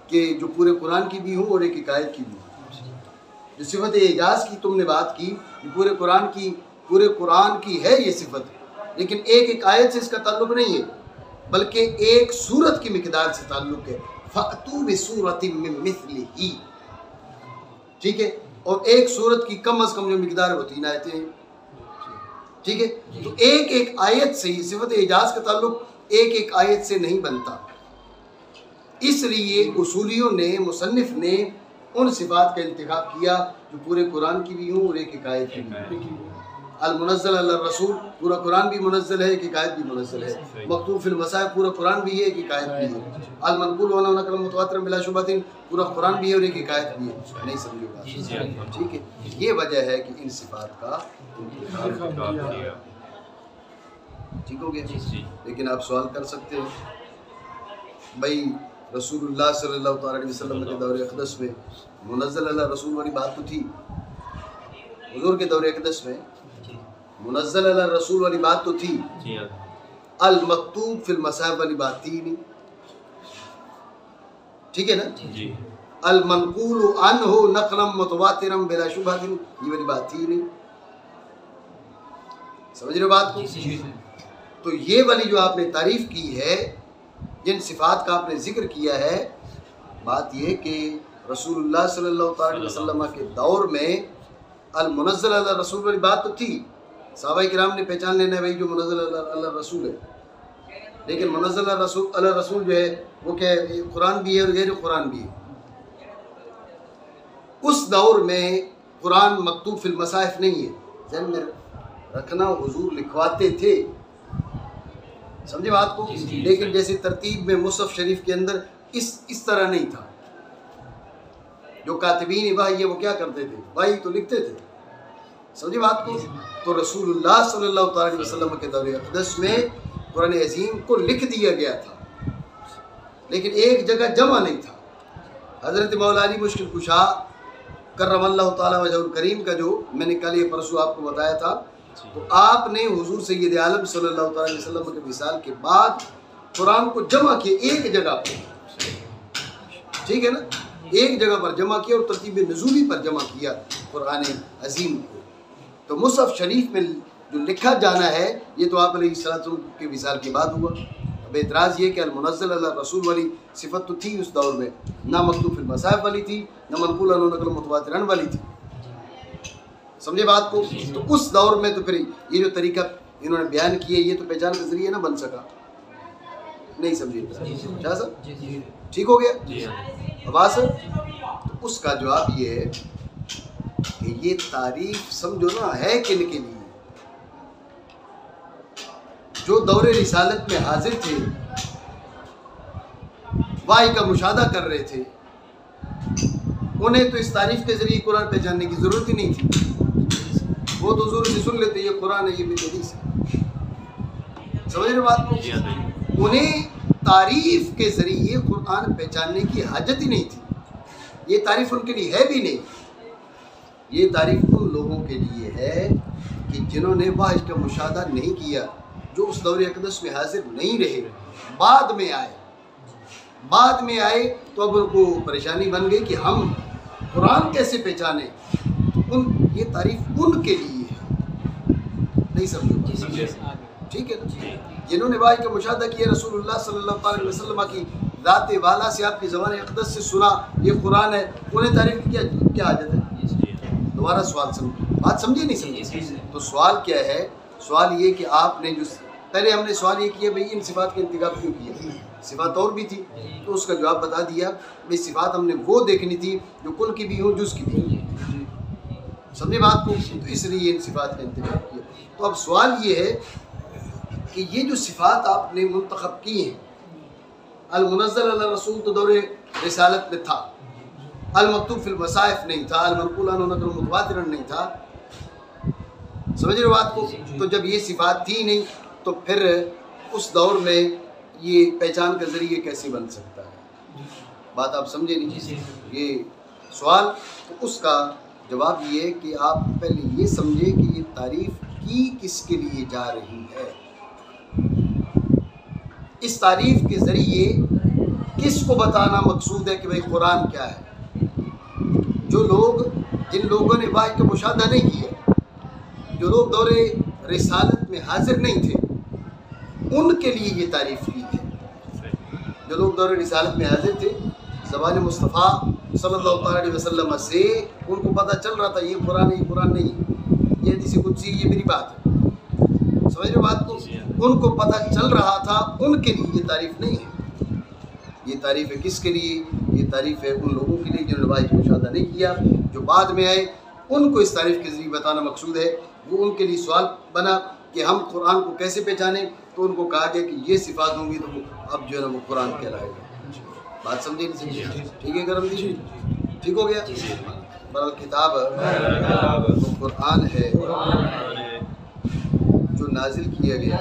کہ جو پورے قرآن کی بھی ہوں اور ایک ایک آیت کی بھی ہوں۔ جو صفت اعجاز کی تم نے بات کی یہ پورے قرآن کی ہے یہ صفت، لیکن ایک ایک آیت سے اس کا تعلق نہیں ہے بلکہ ایک سورت کی مقدار سے تعلق ہے، فَأْتُوا بِسُورَةٍ مِّن مِّثْلِهِ، ٹھیک ہے؟ اور ایک سورت کی کم از کم جو مقدار ہے وہ 3 آیتیں ہیں، ٹھیک ہے؟ تو ایک ایک آیت سے ہی صفت اعجاز کا تعلق ایک ایک آیت سے نہیں بنتا، اس لیے اصولیوں نے مصنف نے ان صفات کا انتخاب کیا جو پورے قرآن کی بھی ہوں اور ایک آیت کی بھی ہوں۔ المنزل علی الرسول، پورا قرآن بھی منزل ہے، ایک آیت بھی منزل ہے۔ مکتوب فی المصاحف، پورا قرآن بھی ہے، ایک آیت بھی ہے۔ المنقول عنہ نقلا متواترا بلا شبہۃ، پورا قرآن بھی ہے اور ایک آیت بھی ہے۔ نہیں سمجھے بات؟ ٹھیک ہے، یہ وجہ ہے کہ ان صفات کا انتخاب کیا۔ ٹھیک ہو گیا؟ لیکن آپ سوال کر سکتے ہیں بھائی رسول اللہ صلی اللہ تعالیٰ علیہ وسلم کے دور اقدس میں منزل علی رسول والی بات تو تھی، حضور کے دور اقدس میں منزل علی رسول والی بات تو تھی، المکتوب فی المصاحف والی بات تھی نہیں، ٹھیک ہے نا؟ المنقول عنہ نقلا متواترا بلا شبہہ، یہ والی بات تھی نہیں۔ سمجھ رہے ہو بات کو؟ تو یہ والی جو آپ نے تعریف کی ہے، جن صفات کا آپ نے ذکر کیا ہے، بات یہ کہ رسول اللہ صلی اللہ تعالی علیہ وسلم کے دور میں المنزل علی رسول والی بات تو تھی، صحابہ کرام نے پہچان لینا ہے بھائی جو منزل علی رسول ہے، لیکن منزل علی رسول جو ہے وہ کیا ہے؟ قرآن بھی ہے اور غیر قرآن بھی ہے۔ اس دور میں قرآن مکتوب فی المصاحف نہیں ہے، ذہن میں رکھنا، حضور لکھواتے تھے، سمجھے بات کو؟ لیکن جیسے ترتیب میں مصحف شریف کے اندر اس طرح نہیں تھا۔ جو کاتبین وحی وہ کیا کرتے تھے؟ وحی تو لکھتے تھے، سمجھے بات کو؟ تو رسول اللہ صلی اللہ تعالی علیہ وسلم کے دور اقدس میں قرآن عظیم کو لکھ دیا گیا تھا، لیکن ایک جگہ جمع نہیں تھا۔ حضرت مولا علی مشکل کشا کرم اللہ تعالیٰ وجہ الکریم کا جو میں نے کل یہ پرسوں آپ کو بتایا تھا، تو آپ نے حضور سید عالم صلی اللہ تعالی علیہ وسلم کے وصال کے بعد قرآن کو جمع کیا ایک جگہ پر، ٹھیک ہے نا؟ ایک جگہ پر جمع کیا اور ترتیب نزولی پر جمع کیا قرآن عظیم کو۔ تو مصحف شریف میں جو لکھا جانا ہے یہ تو آپ علیہ السلام کے وصال کے بعد ہوا۔ اب اعتراض یہ کہ المنزل علی رسول والی صفت تو تھی اس دور میں، نہ مکتوب فی المصاحف والی تھی، نہ منقول عنہ نقل متواترا والی تھی، سمجھے بات کو؟ تو اس دور میں تو پھر یہ جو طریقہ انہوں نے بیان کیا یہ تو پہچان کا ذریعہ نہ بن سکا۔ نہیں سمجھے شاہ صاحب؟ ٹھیک ہو گیا آواز؟ تو اس کا جواب یہ ہے کہ یہ تعریف سمجھو نا ہے کن کے لیے؟ جو دور رسالت میں حاضر تھے، وحی کا مشاہدہ کر رہے تھے، انہیں تو اس تعریف کے ذریعے قرآن پہچاننے کی ضرورت ہی نہیں تھی، وہ تو حضور سے سن لیتے یہ قرآن ہے یہ بھی حدیث ہے، سمجھ رہے بات کو؟ انہیں تعریف کے ذریعے قرآن پہچاننے کی حاجت ہی نہیں تھی، یہ تعریف ان کے لیے ہے بھی نہیں۔ یہ تعریف ان لوگوں کے لیے ہے کہ جنہوں نے وحی کا مشاہدہ نہیں کیا، جو اس دور اقدس میں حاضر نہیں رہے، بعد میں آئے تو اب ان کو پریشانی بن گئی کہ ہم قرآن کیسے پہچانیں، تو یہ تعریف ان کے لیے ہے، نہیں سمجھو؟ ٹھیک ہے نا؟ جنہوں نے وحی کا مشاہدہ کیا، رسول اللہ صلی اللہ علیہ وسلم کی ذات والا سے آپ کی زبان اقدس سے سنا یہ قرآن ہے، انہیں تعریف کی کیا حاجت ہے؟ دوبارہ سوال بات سمجھے نہیں سمجھے؟ تو سوال کیا ہے؟ سوال یہ کہ آپ نے جو پہلے ہم نے سوال یہ کیا بھئی ان صفات کا انتخاب کیوں کیا؟ صفات اور بھی تھی، تو اس کا جواب بتا دیا بھئی صفات ہم نے وہ دیکھنی تھی جو کل کی بھی ہوں جز کی بھی ہوں، سمجھے بات کو؟ تو اس لیے ان صفات کا انتخاب کیا۔ تو اب سوال یہ ہے کہ یہ جو صفات آپ نے منتخب کی ہیں، المنزل علی رسول تو دور رسالت میں تھا، المکتوب فی المصاحف نہیں تھا، المنقول عنہ نقل متواترا نہیں تھا، سمجھ رہے بات کو؟ تو جب یہ صفات تھی نہیں تو پھر اس دور میں یہ پہچان کا ذریعہ کیسے بن سکتا ہے؟ بات آپ سمجھے نہیں؟ یہ سوال، تو اس کا جواب یہ ہے کہ آپ پہلے یہ سمجھے کہ یہ تعریف کی کس کے لیے جا رہی ہے، اس تعریف کے ذریعے کس کو بتانا مقصود ہے کہ بھئی قرآن کیا ہے۔ جو لوگ جن لوگوں نے وحی کا مشاہدہ نہیں کیا، جو لوگ دور رسالت میں حاضر نہیں تھے، ان کے لیے یہ تعریف کی ہے۔ جو لوگ دور رسالت میں حاضر تھے، زبان مصطفیٰ صلی اللہ علیہ وسلم سے ان کو پتہ چل رہا تھا یہ قرآن ہے یہ قرآن نہیں، یہ حدیث قدسی یہ میری بات ہے، سمجھ رہے بات کو؟ ان کو پتہ چل رہا تھا، ان کے لیے یہ تعریف نہیں ہے۔ یہ تعریف ہے کس کے لیے؟ یہ تعریف ہے ان لوگوں کے لیے جنہوں نے واحد مشاہدہ نہیں کیا، جو بعد میں آئے ان کو اس تعریف کے ذریعے بتانا مقصود ہے۔ وہ ان کے لیے سوال بنا کہ ہم قرآن کو کیسے پہچانیں، تو ان کو کہا گیا کہ یہ صفات ہوں گی تو اب جو ہے نا وہ قرآن کہلائے گا۔ بات سمجھے نہیں سمجھے؟ ٹھیک ہے کرم جی، ٹھیک ہو گیا؟ برال کتاب وہ قرآن ہے جو نازل کیا گیا،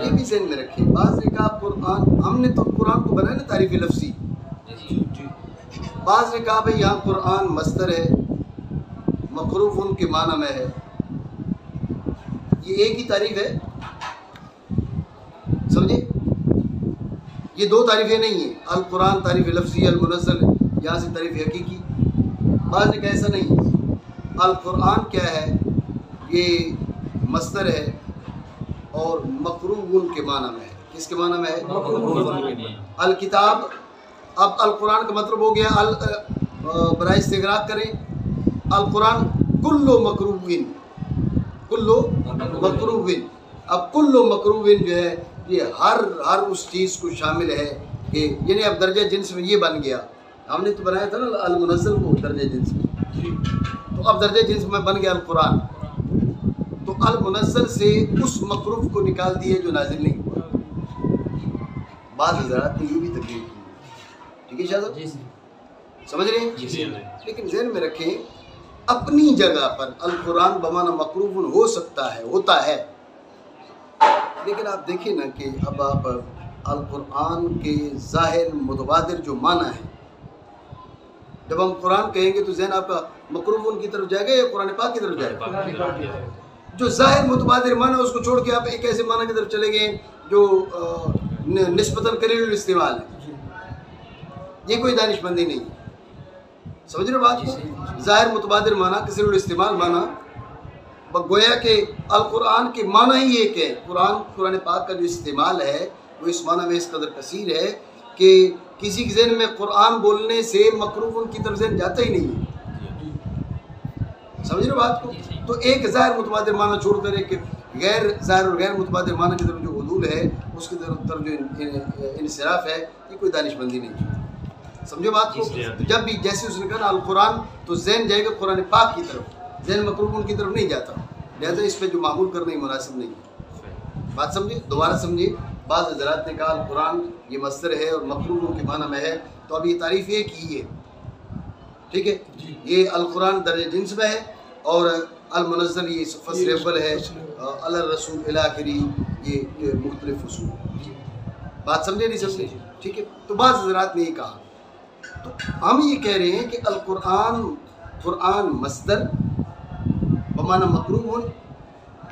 یہ بھی ذہن میں رکھیں۔ بعض نے کہا قرآن، ہم نے تو قرآن کو بنایا نا تعریف لفظی، بعض نے کہا بھئی یہاں قرآن مصدر ہے، مقروف ان کے معنی میں ہے، یہ ایک ہی تعریف ہے، سمجھے؟ یہ دو تعریفیں نہیں ہیں، القرآن تعریف لفظی، المنزل یہاں سے تعریف حقیقی۔ بعض نے کہا ایسا نہیں، القرآن کیا ہے، یہ مصدر ہے اور مقروب ان کے معنی میں ہے۔ کس کے معنی میں ہے؟ الکتاب۔ اب القرآن کا مطلب ہو گیا برائے استغراق کریں، القرآن کلو مقروبین، کلو مقروبین۔ اب کلو مقروبین جو ہے یہ ہر اس چیز کو شامل ہے کہ یعنی اب درجہ جنس میں یہ بن گیا، ہم نے تو بنایا تھا نا المنزل کو درجہ جنس میں، تو اب درجہ جنس میں بن گیا القرآن، تو المنزل سے اس مقروف کو نکال دیے جو نازل نہیں ہوا۔ بعض حضرات نے یہ بھی تقریر کی، ٹھیک ہے شاہ صاحب سمجھ رہے ہیں؟ لیکن ذہن میں رکھیں اپنی جگہ پر القرآن بمعنی مقروف ہو سکتا ہے، ہوتا ہے، لیکن آپ دیکھیں نا کہ اب آپ القرآن کے ظاہر متبادر جو معنی ہے، جب ہم قرآن کہیں گے تو ذہن آپ کا مقروف کی طرف جائے گا یا قرآن پاک کی طرف جائے گا؟ جو ظاہر متبادر معنی ہے اس کو چھوڑ کے آپ ایک ایسے معنی کی طرف چلے گئے جو نسبتاً قلیل الاستعمال ہے، یہ کوئی دانش مندی نہیں، سمجھ رہے بات کو؟ ظاہر متبادر معنی، کثیر الاستعمال معنی، گویا کہ القرآن کے معنی ہی ایک ہے۔ قرآن پاک کا جو استعمال ہے وہ اس معنی میں اس قدر کثیر ہے کہ کسی کے ذہن میں قرآن بولنے سے مقروف ان کی طرف ذہن جاتا ہی نہیں ہے، سمجھ رہے بات کو؟ تو ایک ظاہر متبادر معنی چھوڑ کر ایک غیر ظاہر اور غیر متبادر معنی کی طرف جو عدول ہے، اس کی طرف جو انصراف ہے، یہ کوئی دانش مندی نہیں، سمجھو بات کو؟ جب بھی جیسے اس نے کہا القرآن تو ذہن جائے گا قرآن پاک کی طرف، ذہن مقروف ان کی طرف نہیں جاتا، لہذا اس پہ جو معمول کرنا ہی مناسب نہیں ہے۔ بات سمجھے؟ دوبارہ سمجھے۔ بعض حضرات نے کہا القرآن یہ مصدر ہے اور مقروف ان کے معنی میں ہے، تو اب یہ تعریف ایک ہی ہے، ٹھیک ہے؟ یہ القرآن درجہ جنس میں ہے اور المنزل یہ فصل اول ہے، الرسول الاخری یہ مختلف فصول۔ بات سمجھے نہیں سمجھے؟ ٹھیک ہے؟ تو بعض حضرات نے یہ کہا، تو ہم یہ کہہ رہے ہیں کہ قرآن مصدر بمعنی مقروب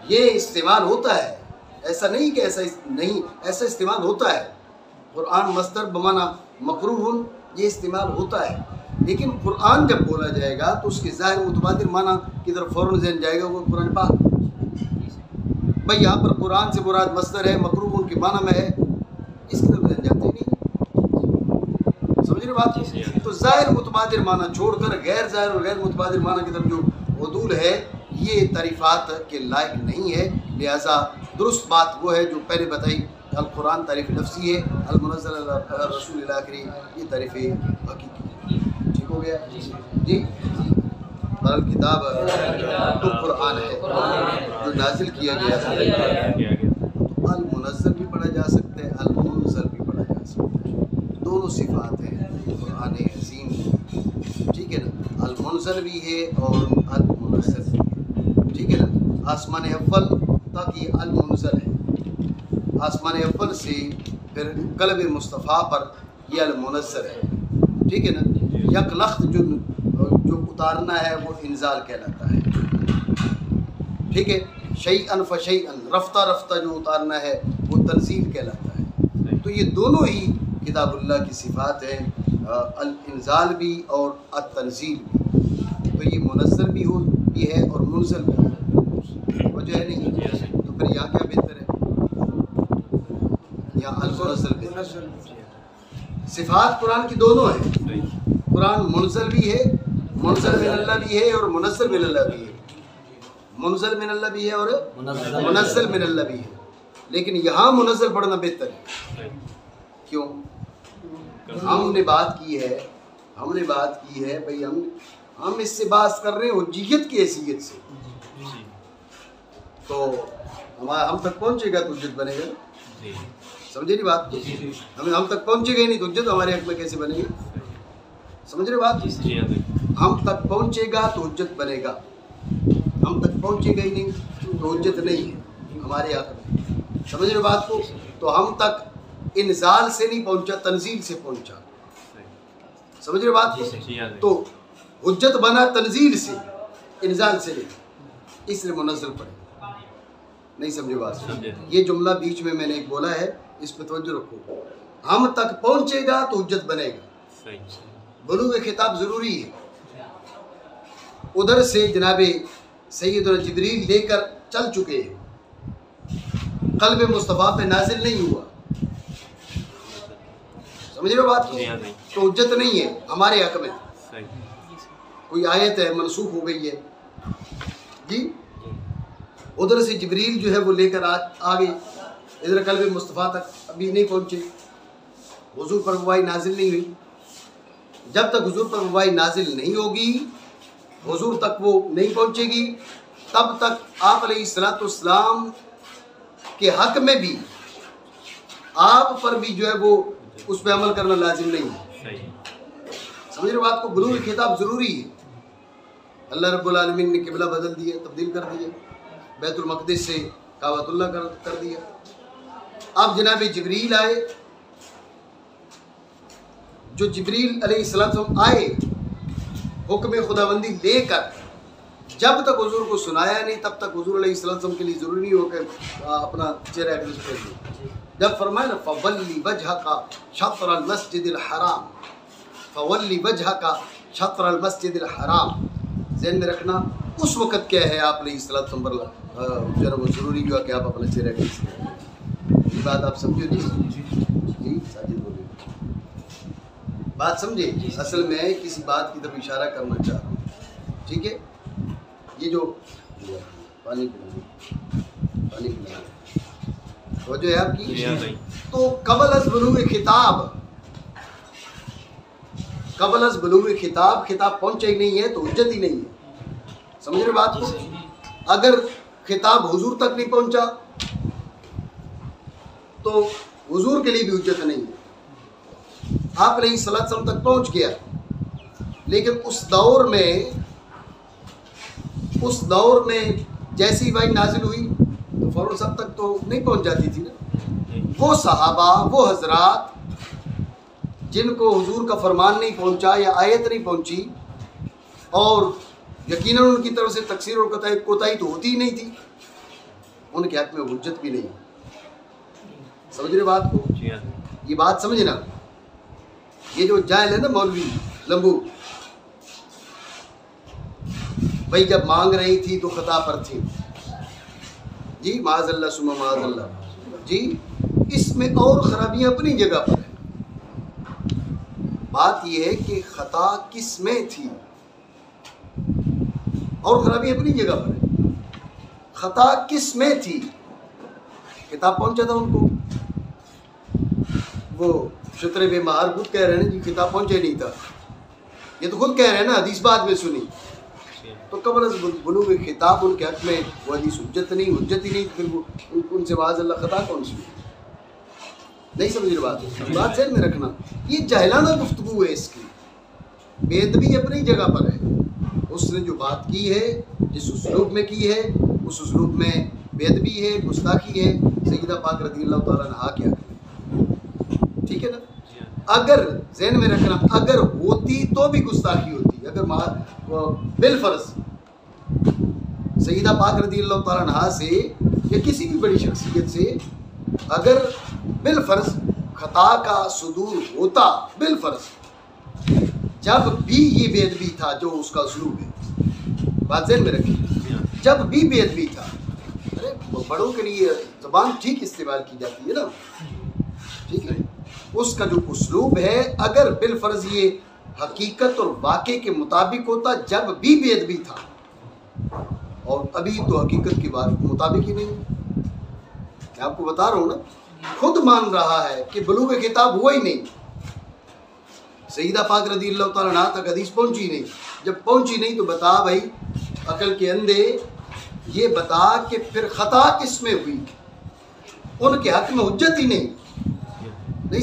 یہ استعمال ہوتا ہے، ایسا نہیں کہ ایسا نہیں، ایسا استعمال ہوتا ہے۔ قرآن مصدر بمعنی مقروب یہ استعمال ہوتا ہے، لیکن قرآن جب بولا جائے گا تو اس کے ظاہر متبادر معنی کی طرف فوراً ذہن جائے گا وہ قرآن پاک۔ بھائی یہاں پر قرآن سے مراد مصدر ہے، مقروب ان کے معنی میں ہے، اس کی طرف ذہن جاتے ہی نہیں، سمجھ رہے بات؟ تو ظاہر متبادر معنی چھوڑ کر غیر ظاہر اور غیر متبادر معنی کی طرف جو عدول ہے یہ تعریفات کے لائق نہیں ہے، لہٰذا درست بات وہ ہے جو پہلے بتائی، القرآن تعریف لفظی ہے، المنزل الرسول الاخری یہ تعریف حقیقی۔ ٹھیک ہو گیا جی؟ الکتاب تو قرآن ہے جو نازل کیا گیا ہے، المنزل بھی پڑھا جا سکتا ہے، المنزل بھی پڑھا جا سکتا ہے، دونوں صفات ہیں قرآن عظیم، ٹھیک ہے نا؟ المنزل بھی ہے اور المنزل بھی ہے، ٹھیک ہے نا؟ آسمان اول تک یہ المنزل ہے، آسمان اول سے پھر قلب مصطفیٰ پر یہ المنزل ہے، ٹھیک ہے نا؟ یک لخت جو اتارنا ہے وہ انزال کہلاتا ہے، ٹھیک ہے؟ شیئن فشیئن رفتہ رفتہ جو اتارنا ہے وہ تنزیل کہلاتا ہے۔ تو یہ دونوں ہی کتاب اللہ کی صفات ہیں، الانزال بھی اور التنزیل بھی، تو یہ منزل بھی ہے اور منزل بھی ہے، وجہ ہے نہیں؟ تو پھر یہاں کیا بہتر ہے؟ یہاں المنزل بہتر ہے۔ صفات قرآن کی دونوں ہیں، قرآن منزل بھی ہے، منزل من اللہ بھی ہے اور منزل من اللہ بھی ہے، منزل من اللہ بھی ہے اور منزل من اللہ بھی ہے، لیکن یہاں منزل پڑھنا بہتر ہے۔ کیوں؟ ہم نے بات کی ہے بھائی ہم اس سے بات کر رہے ہیں حجیت کی حیثیت سے، تو ہم تک پہنچے گا تو حجت بنے گا. سمجھے نہیں بات؟ ہم تک پہنچے گا ہی نہیں تو حجت ہمارے حق میں کیسے بنے گی؟ سمجھ رہے بات؟ ہم تک پہنچے گا تو حجت بنے گا، ہم تک پہنچے گا ہی نہیں تو حجت نہیں ہے ہمارے حق میں. سمجھ رہے بات کو؟ تو ہم تک انزال سے نہیں پہنچا، تنزیل سے پہنچا. سمجھ رہے بات کو؟ تو حجت بنا تنزیل سے، انزال سے نہیں، اس لیے منزل پڑے. نہیں سمجھے بات؟ یہ جملہ بیچ میں نے ایک بولا ہے، اس پہ توجہ رکھو. ہم تک پہنچے گا تو حجت بنے گا. بلوغ خطاب ضروری ہے. ادھر سے جناب سیدنا جبریل لے کر چل چکے ہیں، قلب مصطفیٰ پہ نازل نہیں ہوا. سمجھ رہے ہو بات کو؟ تو حجت نہیں ہے ہمارے حق میں. کوئی آیت ہے منسوخ ہو گئی ہے جی، ادھر سے جبریل جو ہے وہ لے کر آگے، ادھر قلب مصطفیٰ تک ابھی نہیں پہنچے، حضور پر وحی نازل نہیں ہوئی. جب تک حضور پر وحی نازل نہیں ہوگی، حضور تک وہ نہیں پہنچے گی، تب تک آپ علیہ السلام کے حق میں بھی آپ پر بھی جو ہے وہ اس پہ عمل کرنا لازم نہیں ہے. سمجھ رہے بات کو؟ بلوغ خطاب ضروری ہے. اللہ رب العالمین نے قبلہ بدل دیا، تبدیل کر دیا، بیت المقدس سے کعبۃ اللہ کر دیا. اب جناب جبریل آئے، جو جبریل علیہ السلام آئے حکم خداوندی لے کر، جب تک حضور کو سنایا نہیں تب تک حضور علیہ السلام کے لیے ضروری نہیں ہو کہ اپنا چہرہ اقدس پہ دے. جب فرمایا نا فَوَلِّ وَجْهَكَ شَطْرَ الْمَسْجِدِ الْحَرَامِ، فَوَلِّ وَجْهَكَ شَطْرَ الْمَسْجِدِ الْحَرَامِ، ذہن میں رکھنا اس وقت کیا ہے آپ علیہ السلام پر جو ہے وہ ضروری ہوا کہ آپ اپنا چہرہ اقدس دیں. یہ بات آپ سمجھو جی؟ جی ساجد بولے بات سمجھے؟ اصل میں کسی بات کی طرف اشارہ کرنا چاہ رہا ہوں، ٹھیک ہے؟ یہ جو پانی وہ جو ہے آپ کی، تو قبل از بلوغ خطاب، قبل از بلوغ خطاب، خطاب پہنچے ہی نہیں ہے تو حجت ہی نہیں ہے. سمجھ رہے بات کو؟ اگر خطاب حضور تک نہیں پہنچا تو حضور کے لیے بھی حجت نہیں ہے. آپ علیہ السلام تک پہنچ گیا، لیکن اس دور میں جیسی وحی نازل ہوئی تو فوراً سب تک تو نہیں پہنچ جاتی تھی نا. وہ صحابہ، وہ حضرات جن کو حضور کا فرمان نہیں پہنچا یا آیت نہیں پہنچی، اور یقیناً ان کی طرف سے تقصیر اور کوتاہی تو ہوتی ہی نہیں تھی، ان کے حق میں حجت بھی نہیں. سمجھ رہے بات کو؟ یہ بات سمجھنا. یہ جو جاہل ہے نا مولوی لمبو، بھائی جب مانگ رہی تھی تو خطا پر تھی جی، معاذ اللہ ثم معاذ اللہ جی، اس میں اور خرابیاں اپنی جگہ پر ہیں. بات یہ ہے کہ خطا کس میں تھی اور خرابی اپنی جگہ پر ہے. خطا کس میں تھی؟ کتاب پہنچا تھا ان کو، وہ شطر بے مہار خود کہہ رہے ہیں جی کتاب پہنچے نہیں تھا. یہ تو خود کہہ رہے ہیں نا، حدیث بعد میں سنی. تو قبل از بلوغ خطاب ان کے حق میں وہ حدیث حجت نہیں، حجت ہی نہیں، پھر وہ ان سے معاذ اللہ خطا کون سی؟ نہیں سمجھ رہے بات ذہن میں رکھنا. یہ جاہلانہ گفتگو ہے، اس کی بے ادبی اپنی جگہ پر ہے. اس نے جو بات کی ہے، جس اسلوب میں کی ہے، اس اسلوب میں بے ادبی ہے، گستاخی ہے سیدہ پاک رضی اللہ تعالیٰ عنہا کے حق میں. ٹھیک ہے نا؟ اگر ذہن میں رکھنا، اگر ہوتی تو بھی گستاخی ہوتی. اگر بالفرض سیدہ پاک رضی اللہ تعالیٰ عنہا سے یا کسی بھی بڑی شخصیت سے اگر بالفرض خطا کا صدور ہوتا، بالفرض جب بھی یہ بے ادبی تھا جو اس کا اسلوب ہے، بات ذہن میں رکھیں، جب بھی بے ادبی تھا. ارے بڑوں کے لیے زبان ٹھیک استعمال کی جاتی ہے نا، ٹھیک ہے، اس کا جو اسلوب ہے اگر بالفرض یہ حقیقت اور واقع کے مطابق ہوتا، جب بھی بے ادبی تھا، اور ابھی تو حقیقت کی بات مطابق ہی نہیں. میں آپ کو بتا رہا ہوں نا، خود مان رہا ہے کہ بلوغ خطاب ہوا ہی نہیں، سیدہ پاک رضی اللہ تعالیٰ عنہ تک حدیث پہنچی نہیں. جب پہنچی نہیں تو بتا بھائی عقل کے اندھے، یہ بتا کہ پھر خطا کس میں ہوئی؟ ان کے حق میں حجت ہی نہیں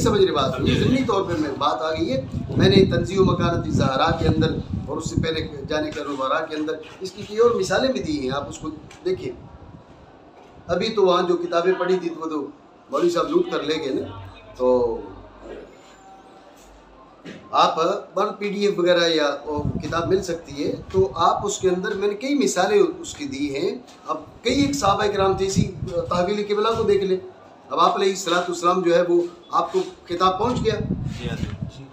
سمجھ رہی بات. یہ ضمنی طور پہ میں بات آ گئی ہے. میں نے تنزیہ و مکانت زہرا کے اندر اور اس سے پہلے جانے کا الورا کے اندر اس کی کئی اور مثالیں بھی دی ہیں، آپ اس کو دیکھیں. ابھی تو وہاں جو کتابیں پڑھی تھی وہ تو مولوی صاحب لوٹ کر لے گئے نا. تو آپ ون PDF وغیرہ یا کتاب مل سکتی ہے، تو آپ اس کے اندر میں نے کئی مثالیں اس کی دی ہیں. اب کئی ایک صحابہ کرام تھے، اسی تحویل قبلہ کو دیکھ لیں. اب آپ علیہ السلام جو ہے وہ آپ کو کتاب پہنچ گیا،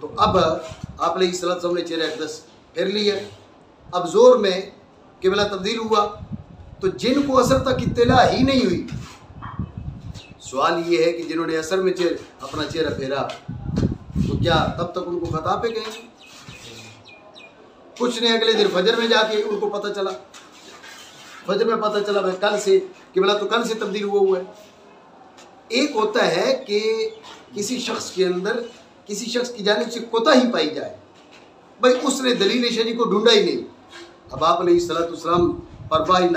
تو اب آپ علیہ السلام نے چہرہ اقدس پھیر لیا. اب زور میں قبلہ تبدیل ہوا تو جن کو اثر تک اطلاع ہی نہیں ہوئی. سوال یہ ہے کہ جنہوں نے اثر میں اپنا چہرہ پھیرا تو کیا تب تک ان کو خطا پہ گئے؟ کچھ نے اگلے دن فجر میں جا کے ان کو پتہ چلا، فجر میں پتہ چلا بھائی کل سے قبلہ تو کل سے تبدیل ہوا ہے. ایک ہوتا ہے کہ کسی شخص کے اندر کسی شخص کی جانب سے کوتاہی پائی جائے، بھائی اس نے دلیل شرعی کو ڈھونڈا ہی نہیں. اب آپ علیہ السلام پر وحی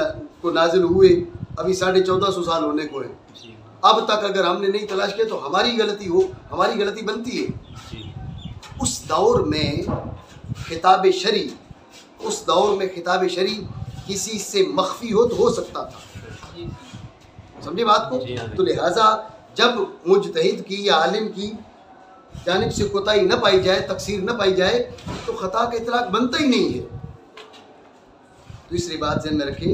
کو نازل ہوئے ابھی 1450 سال ہونے کو ہے. اب تک اگر ہم نے نہیں تلاش کیا تو ہماری غلطی بنتی ہے. اس دور میں خطاب شرعی کسی سے مخفی ہو سکتا تھا. سمجھے بات کو؟ تو لہٰذا جب مجتہد کی یا عالم کی جانب سے کوتاہی نہ پائی جائے، تقصیر نہ پائی جائے، تو خطا کا اطلاق بنتا ہی نہیں ہے. دوسری بات ذہن میں رکھیں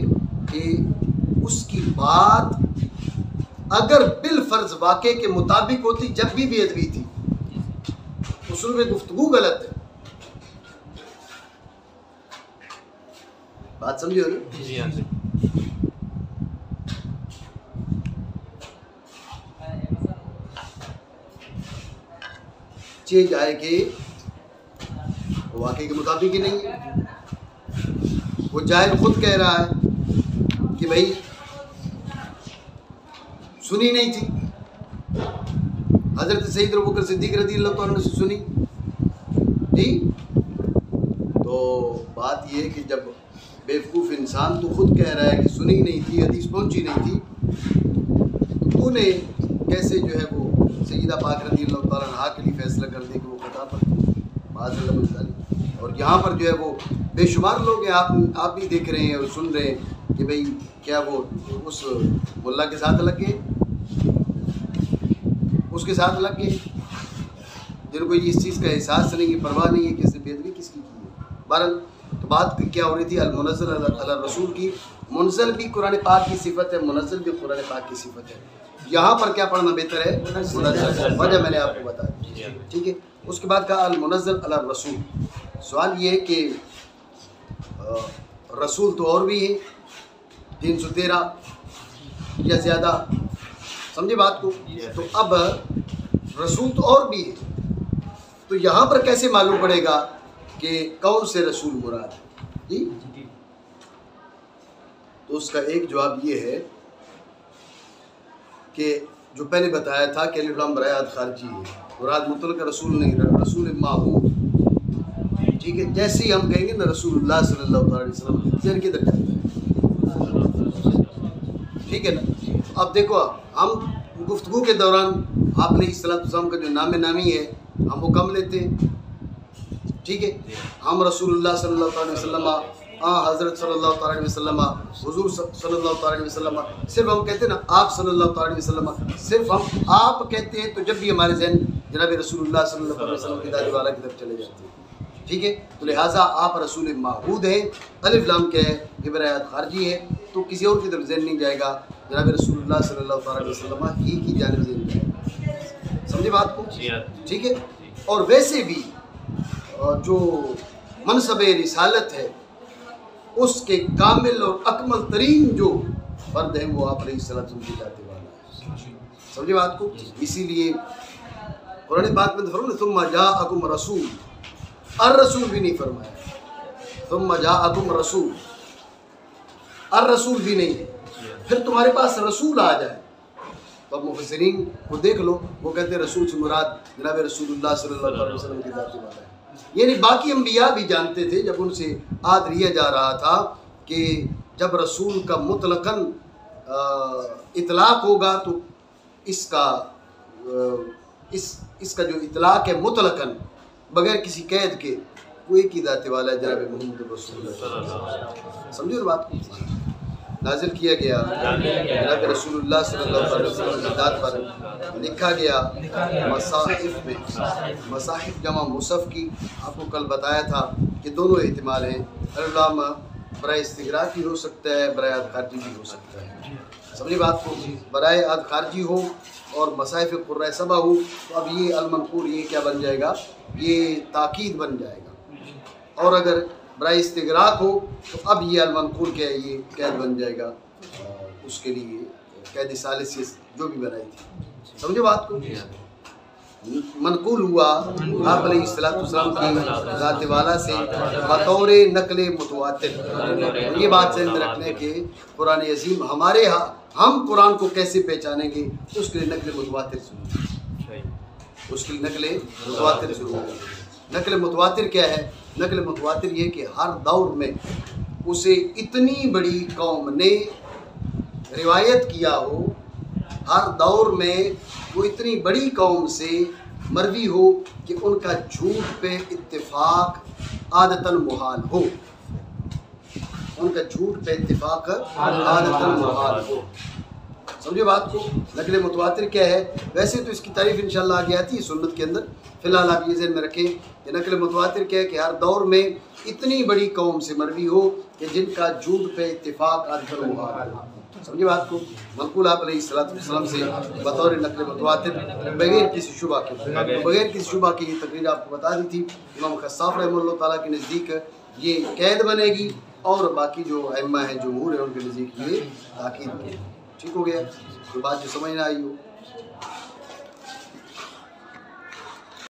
کہ اس کی بات اگر بالفرض واقعے کے مطابق ہوتی جب بھی ادبی تھی، اصول میں گفتگو غلط ہے. بات سمجھو نا؟ چیز آئے کہ واقعے کے مطابق ہی نہیں ہے. وہ جاہل خود کہہ رہا ہے کہ بھائی سنی نہیں تھی، حضرت سید ابوبکر صدیق رضی اللہ تعالیٰ عنہ سے سنی جی. تو بات یہ ہے کہ جب بیوقوف انسان تو خود کہہ رہا ہے کہ سنی نہیں تھی، حدیث پہنچی نہیں تھی، تو انہیں کیسے جو ہے وہ سیدہ پاک رضی اللہ تعالیٰ عنہ کے لیے فیصلہ کر دے کہ وہ خطا پر معاذ اللہ مجھالی. اور یہاں پر جو ہے وہ بے شمار لوگ ہیں، آپ بھی دیکھ رہے ہیں اور سن رہے ہیں کہ بھئی کیا وہ اس ملا کے ساتھ لگ گئے، اس کے ساتھ لگ گئے جن کو اس چیز کا احساس نہیں ہے، پرواہ نہیں ہے کہ اس نے بے ادبی کس کی کی ہے. بہرحال تو بات کیا ہو رہی تھی المنزل علی الرسول کی. منزل بھی قرآن پاک کی صفت ہے، منزل بھی قرآن پاک کی صفت ہے. یہاں پر کیا پڑھنا بہتر ہے؟ منزل. وجہ میں نے آپ کو بتا دی، ٹھیک ہے. اس کے بعد کہا المنزل علی الرسول. سوال یہ ہے کہ رسول تو اور بھی ہیں 313 یا زیادہ، سمجھے بات کو؟ تو اب رسول تو اور بھی ہے، تو یہاں پر کیسے معلوم پڑے گا کہ کون سے رسول مراد ہے جی؟ تو اس کا ایک جواب یہ ہے کہ جو پہلے بتایا تھا کہ الف لام برایات خارجی ہے، مراد مطلق رسول نہیں، رسول معہود. ٹھیک ہے، جیسے ہی ہم کہیں گے نا رسول اللہ صلی اللہ علیہ وسلم ذہن کے در جاتا ہے. ٹھیک ہے نا؟ اب دیکھو ہم گفتگو کے دوران آپ علیہ السلام کا جو نام نامی ہے ہم وہ کم لیتے ہیں. ٹھیک ہے، ہم رسول اللہ صلی اللہ علیہ وسلم، حضرت صلی اللہ علیہ وسلم، حضور صلی اللہ علیہ وسلم، صرف ہم کہتے ہیں نا آپ صلی اللہ علیہ وسلم، صرف ہم آپ کہتے ہیں تو جب بھی ہمارے ذہن جناب رسول اللہ صلی اللہ علیہ وسلم کی دادی والا کی طرف چلے جاتے ہیں. ٹھیک ہے، تو لہٰذا آپ رسول معہود ہیں. الف لام کیا ہے؟ یہ برایات خارجی ہے، تو کسی اور کی طرف ذہن نہیں جائے گا، جناب رسول اللہ صلی اللہ علیہ وسلم ہی کی جانب ذہن جائے گا. سمجھے بات کو؟ ٹھیک ہے. اور ویسے بھی جو منصب رسالت ہے اس کے کامل اور اکمل ترین جو فرد ہیں وہ آپ علیہ السلام کی ذات والا ہے. سمجھے بات کو؟ اسی لیے قرآن پاک میں فرمایا ثم جاءکم رسول، الرسول بھی نہیں فرمایا، ثم جاءکم رسول، الرسول بھی نہیں ہے. پھر تمہارے پاس رسول آ جائے تو اب مفسرین کو دیکھ لو، وہ کہتے ہیں رسول سے مراد جناب رسول اللہ صلی اللہ علیہ وسلم کی ذات والا ہے. یعنی باقی انبیاء بھی جانتے تھے جب ان سے عہد لیا جا رہا تھا کہ جب رسول کا مطلقاً اطلاق ہوگا تو اس کا جو اطلاق ہے مطلقاً بغیر کسی قید کے وہ ایک ہی ذات والا ہے جناب محمد رسول اللہ. سمجھو نا بات کو. نازل کیا گیا جناب رسول اللہ صلی اللہ علیہ وسلم کی ذات پر لکھا گیا مصاحف میں. مصاحف جمع مصحف کی آپ کو کل بتایا تھا کہ دونوں احتمال ہیں. علامہ برائے استغراق بھی ہو سکتا ہے, برائے عہد خارجی بھی ہو سکتا ہے. سمجھے بات کو. برائے عہد خارجی ہو اور مصاحف قرۂ سبا ہو تو اب یہ المنقول یہ کیا بن جائے گا, یہ تاکید بن جائے گا. اور اگر برائے استغراق ہو تو اب یہ المنقول کیا ہے, یہ قید بن جائے گا اس کے لیے قید ثالثیہ جو بھی بنائی تھی. سمجھے بات کو. منقول ہوا آپ علیہ السلام کی ذات والا سے بطور نقل متواتر. یہ بات ذہن میں رکھنے کے قرآن عظیم ہمارے ہاں ہم قرآن کو کیسے پہچانیں گے, اس کے لیے نقل متواتر ضرور ہے. اس کے لیے نقل متواتر ضرور ہے. نقل متواتر کیا ہے؟ نقل متواتر یہ کہ ہر دور میں اسے اتنی بڑی قوم نے روایت کیا ہو, ہر دور میں وہ اتنی بڑی قوم سے مروی ہو کہ ان کا جھوٹ پہ اتفاق عادتاً محال ہو. ان کا جھوٹ پہ اتفاق عادتاً محال ہو. سمجھے بات کو. نقل متواتر کیا ہے؟ ویسے تو اس کی تعریف انشاءاللہ آگے آتی ہے سنت کے اندر. فی الحال آپ یہ ذہن میں رکھیں کہ نقل متواتر کیا ہے کہ ہر دور میں اتنی بڑی قوم سے مروی ہو کہ جن کا جھوٹ پہ اتفاق عادتاً محال ہو. سمجھے بات کو. منقول آپ علیہ السلام سے بطور نقل متواتر بغیر کسی شبہ کے یہ تقریر آپ کو بتا دی تھی. امام خصاف رحمہ اللہ تعالیٰ کے نزدیک یہ قید بنے گی اور باقی جو ائمہ ہیں جمہور ہیں ان کے نزدیک یہ تاکید بنے گی. ٹھیک ہو گیا. کوئی بات جو سمجھ نہ آئی ہو